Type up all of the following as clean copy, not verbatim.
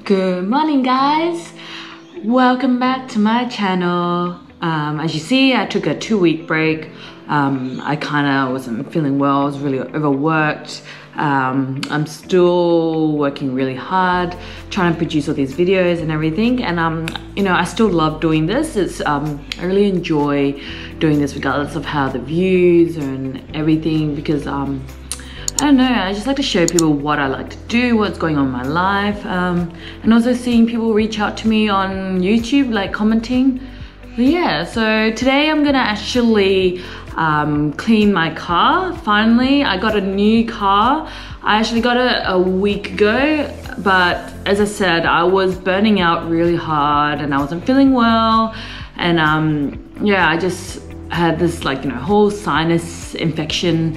Good morning, guys. Welcome back to my channel. As you see, I took a 2-week break. I kind of wasn't feeling well. I was really overworked. I'm still working really hard trying to produce all these videos and everything, and you know, I still love doing this. I really enjoy doing this regardless of how the views and everything, because I don't know, I just like to show people what I like to do, what's going on in my life, and also seeing people reach out to me on YouTube, like commenting. But yeah, so today I'm gonna actually clean my car. Finally, I got a new car. I actually got it a week ago, but as I said, I was burning out really hard and I wasn't feeling well, and yeah, I just had this, like, you know, whole sinus infection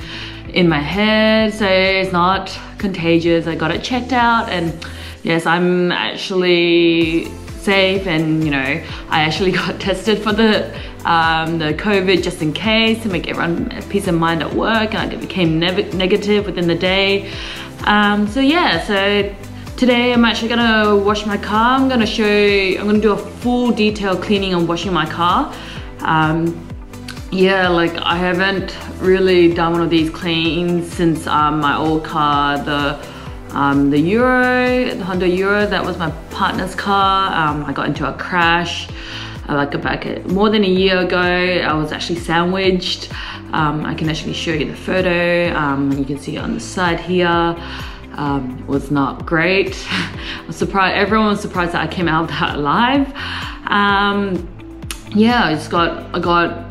in my head, so it's not contagious. I got it checked out, and yes, I'm actually safe, and you know, I actually got tested for the COVID just in case, to make everyone peace of mind at work, and I became negative within the day. So yeah, so today I'm actually gonna wash my car. I'm gonna do a full detailed cleaning and washing my car. Yeah, like I haven't really done one of these cleans since my old car, the Honda Euro. That was my partner's car. I got into a crash like more than a year ago. I was actually sandwiched. I can actually show you the photo. You can see it on the side here. It was not great. I was surprised. Everyone was surprised that I came out of that alive. Yeah, I got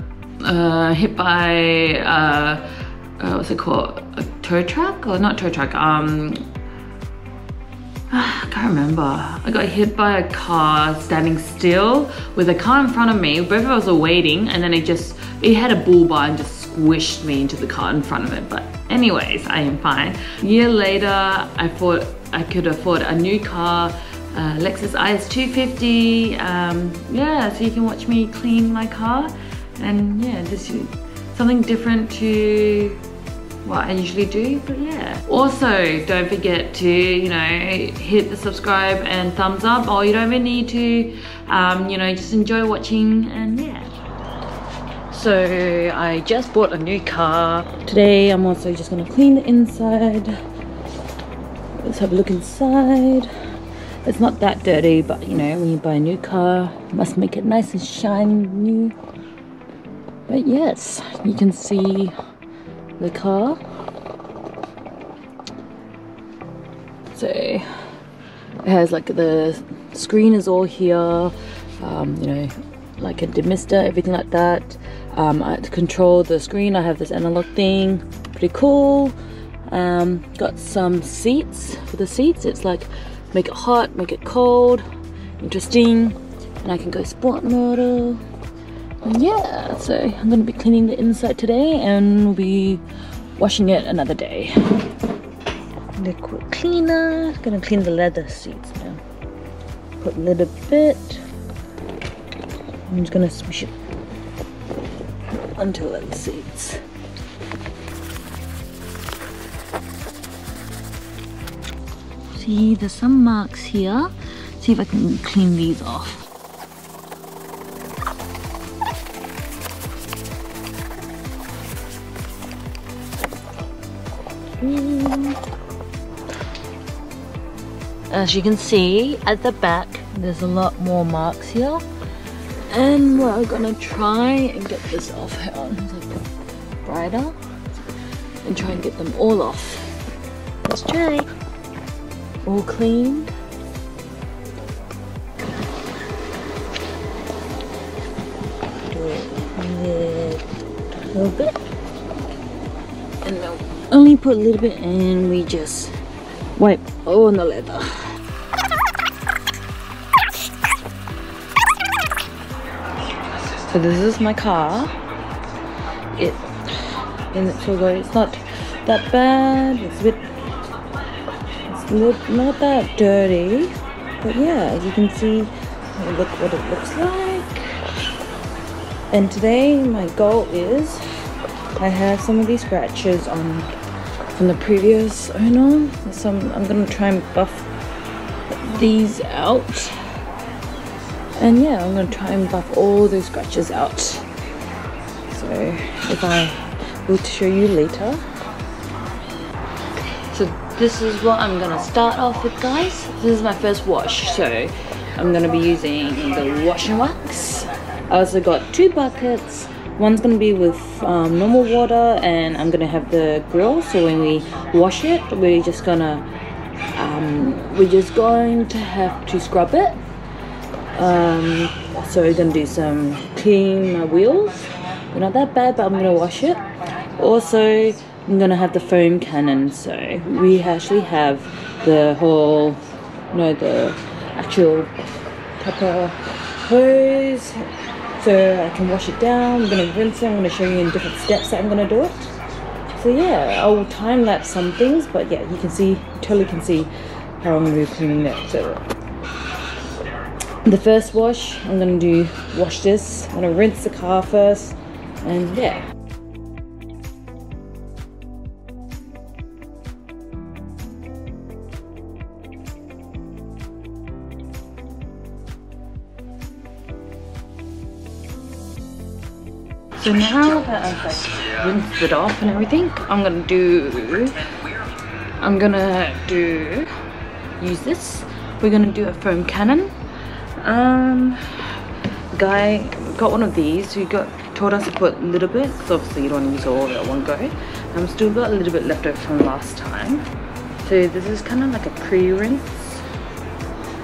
hit by what's it called, a tow truck, or not tow truck, I can't remember. I got hit by a car standing still with a car in front of me. Both of us were waiting, and then it had a bull bar and just squished me into the car in front of it. But anyways, I am fine. A year later, I thought I could afford a new car, Lexus Is250. Yeah, so you can watch me clean my car. And yeah, this is something different to what I usually do, but yeah. Also, don't forget to, you know, hit the subscribe and thumbs up, or you don't even need to, you know, just enjoy watching, and yeah. So I just bought a new car. Today I'm also just gonna clean the inside. Let's have a look inside. It's not that dirty, but you know, when you buy a new car, you must make it nice and shiny new. But yes, you can see the car. So it has, like, the screen is all here, you know, like a demister, everything like that. To control the screen, I have this analog thing, pretty cool. Got some seats. For the seats, it's like make it hot, make it cold, interesting, and I can go sport mode. Yeah, so I'm going to be cleaning the inside today, and we'll be washing it another day. Liquid cleaner. Gonna clean the leather seats now. Put a little bit. I'm just gonna swish it onto the leather seats. See, there's some marks here. See if I can clean these off. As you can see at the back, there's a lot more marks here, and we're gonna try and get this off. Hang on, it's like brighter, and try and get them all off. Let's try. All cleaned. Do it a little bit, and then only put a little bit, and we just wipe on the leather. So this is my car. It's not that bad. It's not that dirty, but yeah, as you can see, look what it looks like. And today my goal is, I have some of these scratches on from the previous owner. I'm gonna try and buff these out, and yeah, I'm gonna try and buff all those scratches out. So if I will show you later. So this is what I'm gonna start off with, guys. This is my first wash, so I'm gonna be using the wash and wax. I also got 2 buckets. One's gonna be with normal water, and I'm gonna have the grill, so when we wash it, we're just going to have to scrub it. So we're gonna do some clean my wheels. They're not that bad, but I'm gonna wash it. Also, I'm gonna have the foam cannon, so we actually have the whole, the actual proper hose, so I can wash it down. I'm gonna rinse it. I'm gonna show you in different steps that I'm gonna do it. So yeah, I'll time lapse some things, but yeah, you can see, totally can see how I'm gonna be cleaning that. So the first wash, I'm gonna wash this. I'm gonna rinse the car first, and yeah. So now that I've rinsed it off and everything, I'm gonna use this. We're gonna do a foam cannon. Guy got one of these. He told us to put a little bit, because obviously you don't want to use all of it at one go. I'm still got a little bit left over from last time. So this is kind of like a pre-rinse.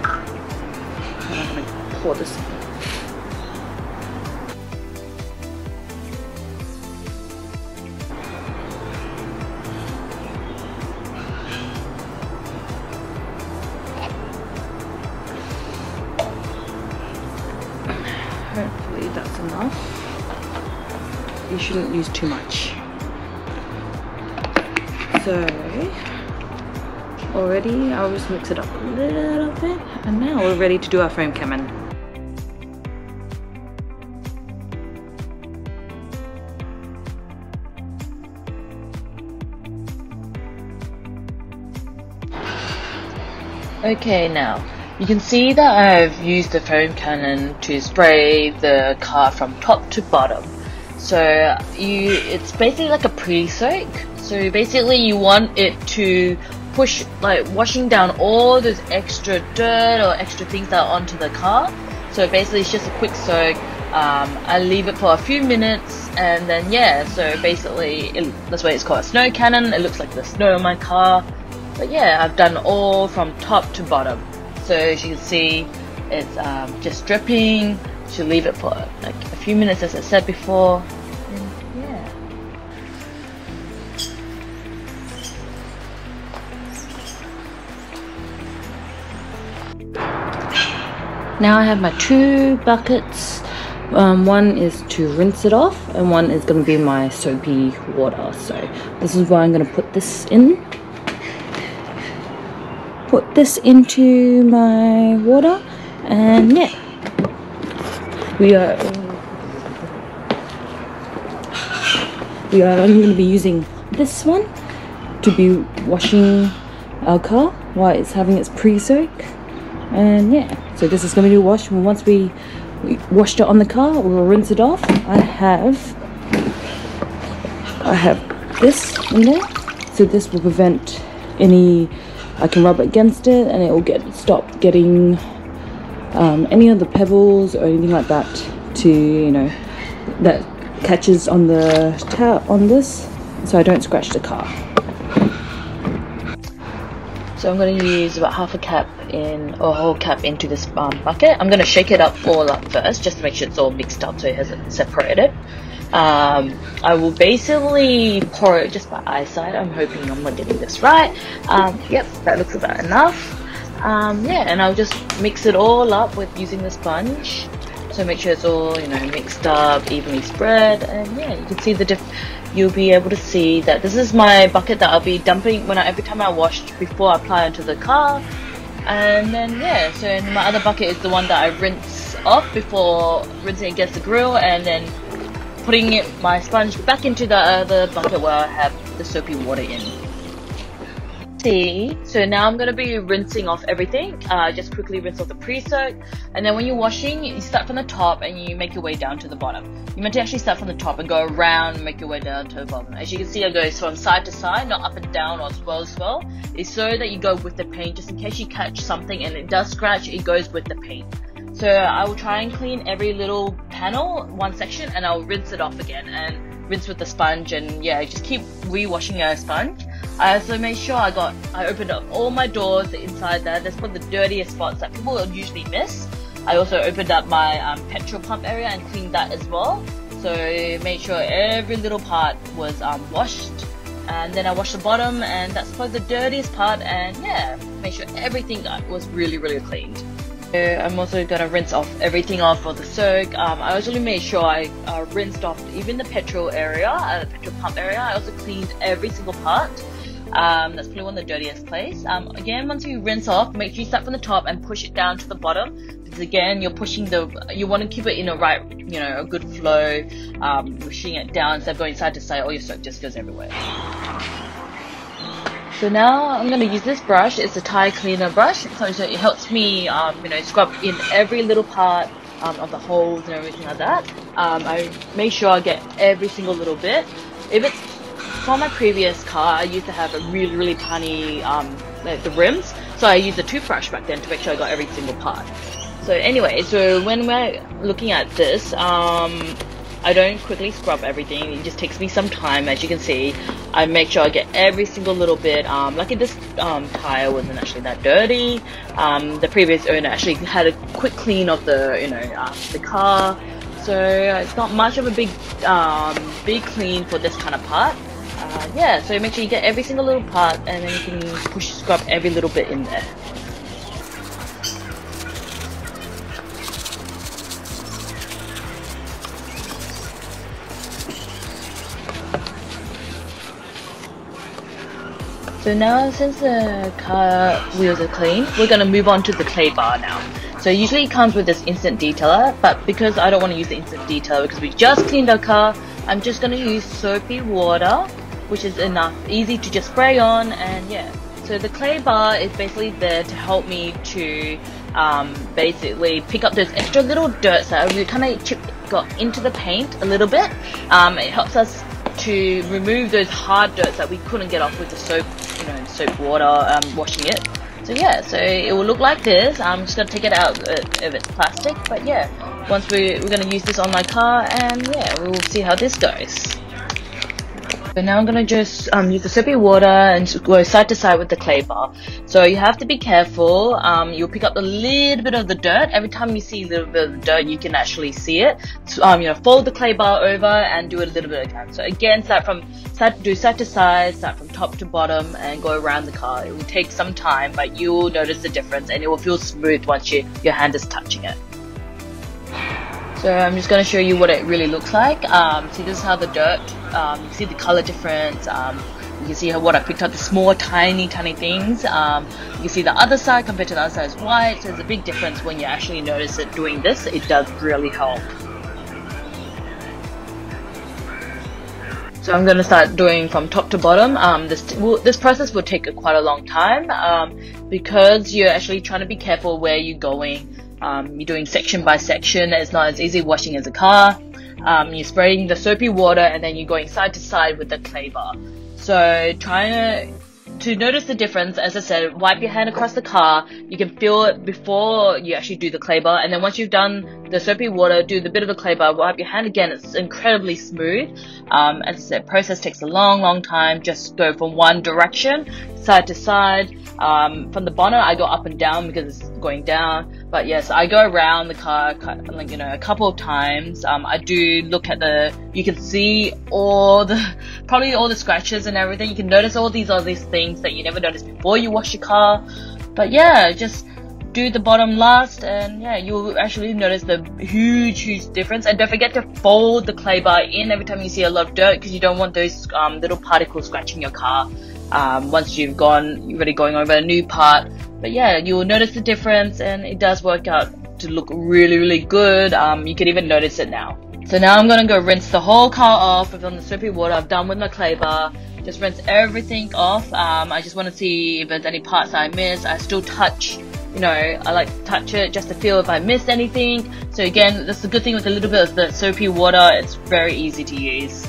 And I'm gonna pour this in. Hopefully that's enough. You shouldn't use too much. So already I'll just mix it up a little bit, and now we're ready to do our foam cannon. Okay, now you can see that I've used the foam cannon to spray the car from top to bottom. So it's basically like a pre-soak. So basically you want it to push, like washing down all those extra dirt or extra things that are onto the car. So basically it's just a quick soak. I leave it for a few minutes, and then yeah, so basically that's why it's called a snow cannon. It looks like the snow on my car. But yeah, I've done all from top to bottom. So as you can see, it's just dripping. Should leave it for like a few minutes, as I said before. And yeah. Now I have my 2 buckets. One is to rinse it off, and one is going to be my soapy water. So this is where I'm going to put this in. Put this into my water, and yeah, I'm going to be using this one to be washing our car while it's having its pre-soak. And yeah, so this is going to be washed. Once we washed it on the car, we'll rinse it off. I have this in there, so this will prevent any, I can rub it against it and it will stop getting any of the pebbles or anything like that to, that catches on the on this, so I don't scratch the car. So I'm going to use about half a cap or whole cap into this bucket. I'm going to shake it all up first, just to make sure it's all mixed up so it hasn't separated. I will basically pour it just by eyesight. I'm hoping I'm not getting this right. Yep, that looks about enough. Yeah, and I'll just mix it all up with using the sponge. So make sure it's all, mixed up, evenly spread, and yeah, you can see you'll be able to see that this is my bucket that I'll be dumping every time I wash before I apply onto the car. And then yeah, so my other bucket is the one that I rinse off before rinsing against the grill, and then putting my sponge back into the other bucket where I have the soapy water in. see, so now I'm going to be rinsing off everything. Just quickly rinse off the pre-soak, and then when you're washing, you start from the top and you make your way down to the bottom. You meant to actually start from the top and go around and make your way down to the bottom. As you can see, I go from side to side, not up and down or swirl. It's so that you go with the paint, just in case you catch something and it does scratch, it goes with the paint. So I will try and clean every little panel, one section, and I'll rinse it off again and rinse with the sponge, and yeah, just keep re-washing your sponge. I also made sure I opened up all my doors inside there. That's one of the dirtiest spots that people will usually miss. I also opened up my petrol pump area and cleaned that as well. So made sure every little part was washed, and then I washed the bottom, and that's probably the dirtiest part, and yeah, make sure everything was really cleaned. I'm also gonna rinse off everything off for the soak. I also made sure I rinsed off even the petrol area, the petrol pump area. I also cleaned every single part. That's probably one of the dirtiest place. Again, once you rinse off, make sure you start from the top and push it down to the bottom. Because again, you want to keep it in a right, a good flow. Pushing it down instead of going side to side, all your soak just goes everywhere. So now I'm going to use this brush. It's a tire cleaner brush, so it helps me, scrub in every little part of the holes and everything like that. I make sure I get every single little bit. If it's from my previous car, I used to have a really tiny, the rims, so I used a toothbrush back then to make sure I got every single part. So anyway, so when we're looking at this, I don't quickly scrub everything. It just takes me some time. As you can see, I make sure I get every single little bit. Lucky this tire wasn't actually that dirty. The previous owner actually had a quick clean of the car, so it's not much of a big clean for this kind of part. Yeah, so make sure you get every single little part, and then you can scrub every little bit in there. So now, since the car wheels are clean, we're going to move on to the clay bar now. So usually it comes with this instant detailer, but because I don't want to use the instant detailer because we just cleaned our car, I'm just going to use soapy water, which is enough, easy to just spray on, and yeah. So the clay bar is basically there to help me to basically pick up those extra little dirts that we kind of got into the paint a little bit. It helps us to remove those hard dirts that we couldn't get off with the soap, soap water washing it. So yeah, so it will look like this. I'm just gonna take it out of its plastic, but yeah, once we're gonna use this on my car, and yeah, we will see how this goes. So now I'm gonna just use the soapy water and just go side to side with the clay bar. So you have to be careful. You'll pick up a little bit of the dirt. Every time you see a little bit of the dirt, you can actually see it. So, fold the clay bar over and do it a little bit again. So again, do side to side, start from top to bottom, and go around the car. It will take some time, but you'll notice the difference, and it will feel smooth once your hand is touching it. So I'm just going to show you what it really looks like. See, this is how the dirt, you can see the color difference. You can see what I picked up, the small tiny things. You can see the other side compared to the other side is white. So there's a big difference when you actually notice it doing this. It does really help. So I'm going to start doing from top to bottom. This process will take quite a long time because you're actually trying to be careful where you're going. You're doing section by section. It's not as easy washing as a car. You're spraying the soapy water, and then you're going side to side with the clay bar. So trying to notice the difference, as I said, wipe your hand across the car. You can feel it before you actually do the clay bar, and then once you've done the soapy water, do the bit of the clay bar, wipe your hand again. It's incredibly smooth. As I said, process takes a long time. Just go from one direction, side to side. From the bonnet, I go up and down because it's going down. But yes, I go around the car, a couple of times. I do look at you can see probably all the scratches and everything. You can notice all these things that you never noticed before you wash your car. But yeah, just do the bottom last, and yeah, you'll actually notice the huge difference. And don't forget to fold the clay bar in every time you see a lot of dirt, because you don't want those little particles scratching your car. Once you're already going over a new part. But yeah, you will notice the difference, and it does work out to look really good. You can even notice it now. So now I'm gonna go rinse the whole car off with the soapy water. I've done with my clay bar. just rinse everything off. I just want to see if there's any parts I missed. I still touch, you know, I like to touch it just to feel if I missed anything. So again, that's the good thing with a little bit of the soapy water, it's very easy to use.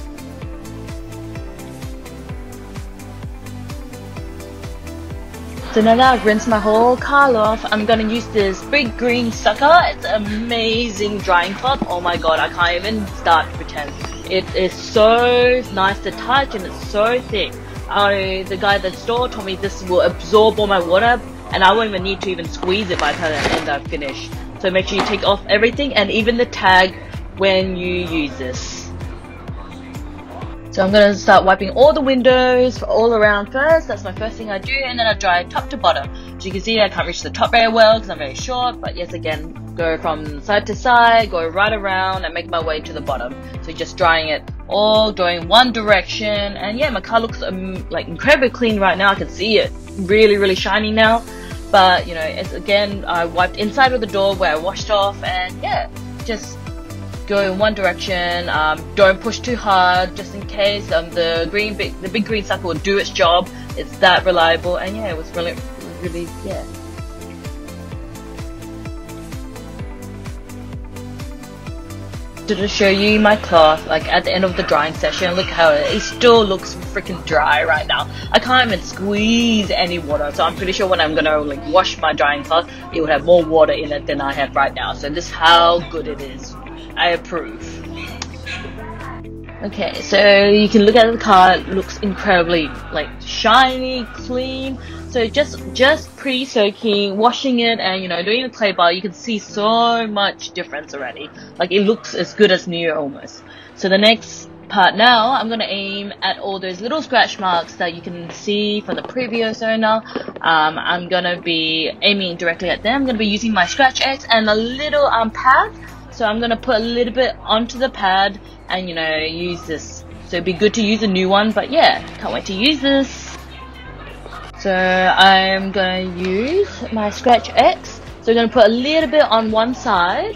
So now that I've rinsed my whole car off, I'm gonna use this big green sucker. It's an amazing drying cloth. Oh my god, I can't even start to pretend. It is so nice to touch and it's so thick. The guy at the store told me this will absorb all my water and I won't even need to even squeeze it by the time I finish. So make sure you take off everything and even the tag when you use this. So I'm going to start wiping all the windows all around first. That's my first thing I do, and then I dry top to bottom. So you can see I can't reach the top very well because I'm very short, but yes, again, go from side to side, go right around and make my way to the bottom. So just drying it all going one direction, and yeah, my car looks like incredibly clean right now. I can see it really shiny now, but you know, it's again, I wiped inside of the door where I washed off, and yeah, just go in one direction. Don't push too hard just in case. The big green sucker will do its job. It's that reliable, and yeah, it was really yeah. To show you my cloth, like at the end of the drying session, look how it still looks freaking dry right now. I can't even squeeze any water, so I'm pretty sure when I'm gonna like wash my drying cloth, it would have more water in it than I have right now. So this is how good it is. I approve. Okay, so you can look at the car. It looks incredibly like shiny, clean. So just pre-soaking, washing it, and you know, doing the clay bar, you can see so much difference already. Like it looks as good as new almost. So the next part now, I'm gonna aim at all those little scratch marks that you can see from the previous owner. I'm gonna be aiming directly at them. I'm gonna be using my Scratch X and a little pad. So I'm gonna put a little bit onto the pad and you know, use this. So it'd be good to use a new one, but yeah, can't wait to use this. So I'm gonna use my Scratch X. So I'm gonna put a little bit on one side,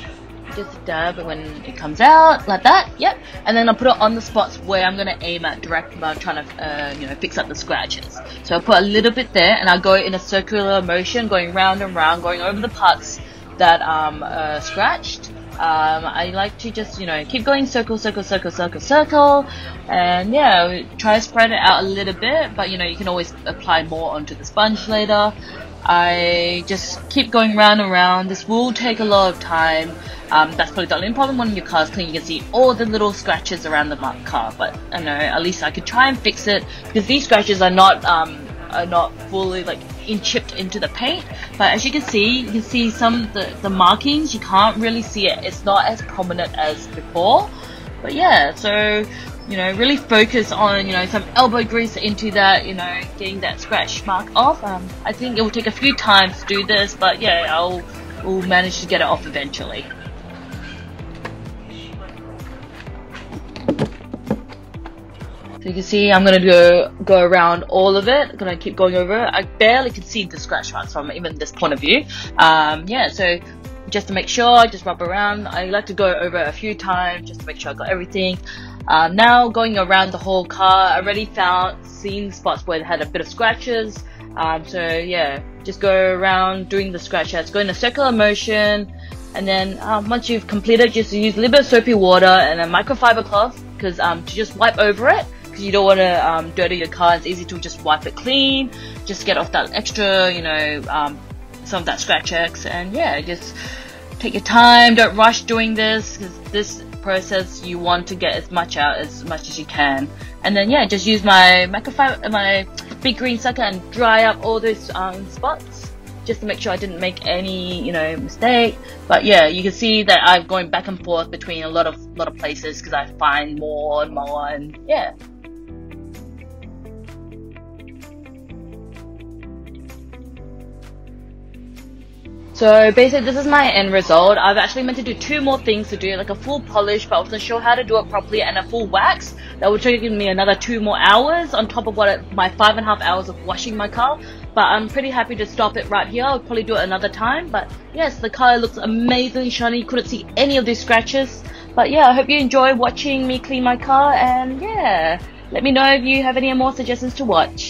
just dab when it comes out like that. Yep. And then I'll put it on the spots where I'm gonna aim at directly by trying to you know, fix up the scratches. So I'll put a little bit there, and I'll go in a circular motion, going round and round, going over the parts that scratched. I like to just, you know, keep going circle, and yeah, try to spread it out a little bit, but you know, you can always apply more onto the sponge later. I just keep going round and round. This will take a lot of time. That's probably the only problem when your car's clean. You can see all the little scratches around the car, but I know at least I could try and fix it because these scratches are not fully like chipped into the paint, but as you can see some of the markings. You can't really see it. It's not as prominent as before, but yeah, so you know, really focus on, you know, some elbow grease into that, you know, getting that scratch mark off. I think it will take a few times to do this, but yeah, we'll manage to get it off eventually. So you can see I'm gonna go around all of it. I'm gonna keep going over it. I barely can see the scratch marks from even this point of view. Yeah, so just to make sure, I just rub around. I like to go over it a few times just to make sure I got everything. Now going around the whole car, I already seen spots where it had a bit of scratches. So yeah, just go around doing the scratches, go in a circular motion, and then once you've completed, just use a little bit of soapy water and a microfiber cloth, because to just wipe over it, because you don't want to dirty your car. It's easy to just wipe it clean, just get off that extra, you know, some of that scratch X, and yeah, just take your time. Don't rush doing this, because this process you want to get as much out as you can. And then yeah, just use my big green sucker and dry up all those spots, just to make sure I didn't make any, you know, mistake. But yeah, you can see that I'm going back and forth between a lot of places because I find more and more, and yeah. So basically this is my end result. I've actually meant to do 2 more things to do, like a full polish, but I wasn't sure how to do it properly, and a full wax. That would take me another 2 more hours on top of my 5.5 hours of washing my car. But I'm pretty happy to stop it right here. I'll probably do it another time. But yes, the car looks amazingly shiny. You couldn't see any of these scratches. But yeah, I hope you enjoy watching me clean my car, and yeah, let me know if you have any more suggestions to watch.